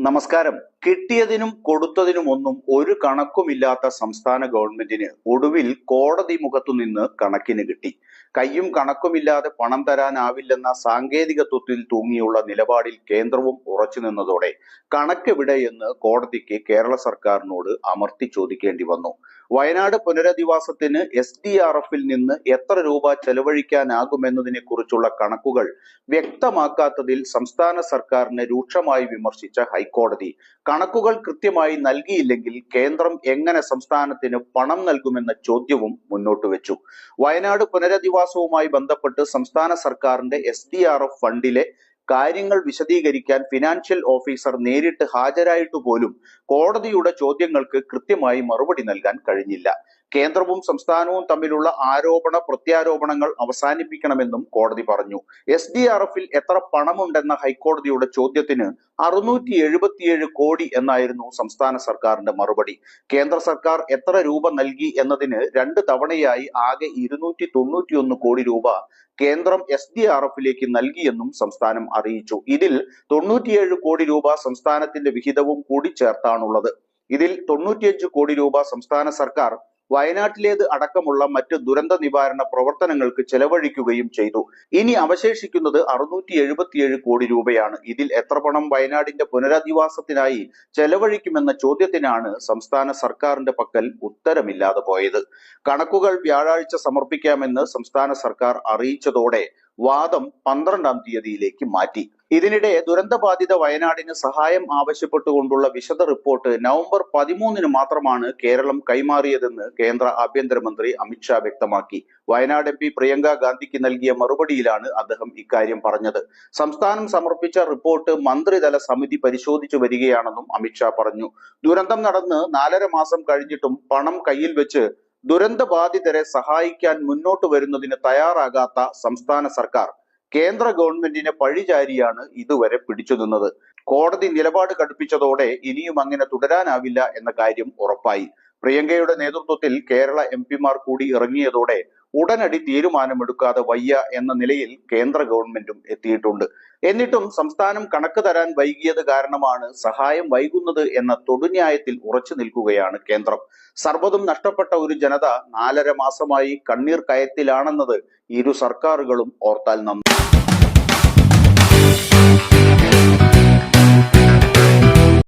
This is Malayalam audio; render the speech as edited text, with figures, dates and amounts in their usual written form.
നമസ്കാരം. കിട്ടിയതിനും കൊടുത്തതിനുമൊന്നും ഒരു കണക്കുമില്ലാത്ത സംസ്ഥാന ഗവൺമെന്റിന് ഒടുവിൽ കോടതി മുഖത്തുനിന്ന് കണക്കിന് കിട്ടി. കയ്യും കണക്കുമില്ലാതെ പണം തരാനാവില്ലെന്ന സാങ്കേതികത്വത്തിൽ തൂങ്ങിയുള്ള നിലപാടിൽ കേന്ദ്രവും ഉറച്ചു നിന്നതോടെ കണക്കെവിടെയെന്ന് കോടതിക്ക് കേരള സർക്കാരിനോട് അമർത്തി ചോദിക്കേണ്ടി വന്നു. വയനാട് പുനരധിവാസത്തിന് SDRF-ൽ നിന്ന് എത്ര രൂപ ചെലവഴിക്കാനാകുമെന്നതിനെ കുറിച്ചുള്ള കണക്കുകൾ വ്യക്തമാക്കാത്തതിൽ സംസ്ഥാന സർക്കാരിനെ രൂക്ഷമായി വിമർശിച്ച ഹൈക്കോടതി കണക്കുകൾ കൃത്യമായി നൽകിയില്ലെങ്കിൽ കേന്ദ്രം എങ്ങനെ സംസ്ഥാനത്തിന് പണം നൽകുമെന്ന ചോദ്യവും മുന്നോട്ട് വെച്ചു. വയനാട് പുനരധിവാസവുമായി ബന്ധപ്പെട്ട് സംസ്ഥാന സർക്കാരിന്റെ SDRF ഫണ്ടിലെ കാര്യങ്ങൾ വിശദീകരിക്കാൻ ഫിനാൻഷ്യൽ ഓഫീസർ നേരിട്ട് ഹാജരായിട്ട് പോലും കോടതിയുടെ ചോദ്യങ്ങൾക്ക് കൃത്യമായി മറുപടി നൽകാൻ കഴിഞ്ഞില്ല. കേന്ദ്രവും സംസ്ഥാനവും തമ്മിലുള്ള ആരോപണ പ്രത്യാരോപണങ്ങൾ അവസാനിപ്പിക്കണമെന്നും കോടതി പറഞ്ഞു. SDRF-ൽ എത്ര പണമുണ്ടെന്ന ഹൈക്കോടതിയുടെ ചോദ്യത്തിന് 677 കോടി എന്നായിരുന്നു സംസ്ഥാന സർക്കാരിന്റെ മറുപടി. കേന്ദ്ര സർക്കാർ എത്ര രൂപ നൽകി എന്നതിന് 2 തവണയായി ആകെ 291 കോടി രൂപ കേന്ദ്രം SDRF-ലേക്ക് നൽകിയെന്നും സംസ്ഥാനം അറിയിച്ചു. ഇതിൽ 97 കോടി രൂപ സംസ്ഥാനത്തിന്റെ വിഹിതവും കൂടി ചേർത്താണുള്ളത്. ഇതിൽ 95 കോടി രൂപ സംസ്ഥാന സർക്കാർ വയനാട്ടിലേത് അടക്കമുള്ള മറ്റ് ദുരന്ത നിവാരണ പ്രവർത്തനങ്ങൾക്ക് ചെലവഴിക്കുകയും ചെയ്തു. ഇനി അവശേഷിക്കുന്നത് 677 കോടി രൂപയാണ്. ഇതിൽ എത്ര പണം വയനാടിന്റെ പുനരധിവാസത്തിനായി ചെലവഴിക്കുമെന്ന ചോദ്യത്തിനാണ് സംസ്ഥാന സർക്കാരിന്റെ പക്കൽ ഉത്തരമില്ലാതെ പോയത്. കണക്കുകൾ വ്യാഴാഴ്ച സമർപ്പിക്കാമെന്ന് സംസ്ഥാന സർക്കാർ അറിയിച്ചതോടെ വാദം 12-ാം തീയതിയിലേക്ക് മാറ്റി. ഇതിനിടെ ദുരന്തബാധിത വയനാടിന് സഹായം ആവശ്യപ്പെട്ടുകൊണ്ടുള്ള വിശദ റിപ്പോർട്ട് നവംബർ 13-ന് മാത്രമാണ് കേരളം കൈമാറിയതെന്ന് കേന്ദ്ര ആഭ്യന്തരമന്ത്രി അമിത്ഷാ വ്യക്തമാക്കി. വയനാട് MP പ്രിയങ്ക ഗാന്ധിക്ക് നൽകിയ മറുപടിയിലാണ് അദ്ദേഹം ഇക്കാര്യം പറഞ്ഞത്. സംസ്ഥാനം സമർപ്പിച്ച റിപ്പോർട്ട് മന്ത്രിതല സമിതി പരിശോധിച്ചു വരികയാണെന്നും അമിത്ഷാ പറഞ്ഞു. ദുരന്തം നടന്ന് 4.5 മാസം കഴിഞ്ഞിട്ടും പണം കയ്യിൽ വെച്ച് ദുരന്തബാധിതരെ സഹായിക്കാൻ മുന്നോട്ട് വരുന്നതിന് തയ്യാറാകാത്ത സംസ്ഥാന സർക്കാർ കേന്ദ്ര ഗവൺമെന്റിനെ പഴിചാരിയാണ് ഇതുവരെ പിടിച്ചു നിന്നത്. കോടതി നിലപാട് കടുപ്പിച്ചതോടെ ഇനിയും അങ്ങനെ തുടരാനാവില്ല എന്ന കാര്യം ഉറപ്പായി. പ്രിയങ്കയുടെ നേതൃത്വത്തിൽ കേരള MP-മാർ കൂടി ഇറങ്ങിയതോടെ ഉടനടി തീരുമാനമെടുക്കാതെ വയ്യ എന്ന നിലയിൽ കേന്ദ്ര ഗവൺമെന്റും എത്തിയിട്ടുണ്ട്. എന്നിട്ടും സംസ്ഥാനം കണക്ക് തരാൻ വൈകിയത് കാരണമാണ് സഹായം വൈകുന്നത് എന്ന തൊടുന്യായത്തിൽ ഉറച്ചു നിൽക്കുകയാണ് കേന്ദ്രം. സർവ്വതും നഷ്ടപ്പെട്ട ഒരു ജനത 4.5 മാസമായി കണ്ണീർ കയത്തിലാണെന്നത് ഇരു സർക്കാരുകളും ഓർത്താൽ നന്ന്.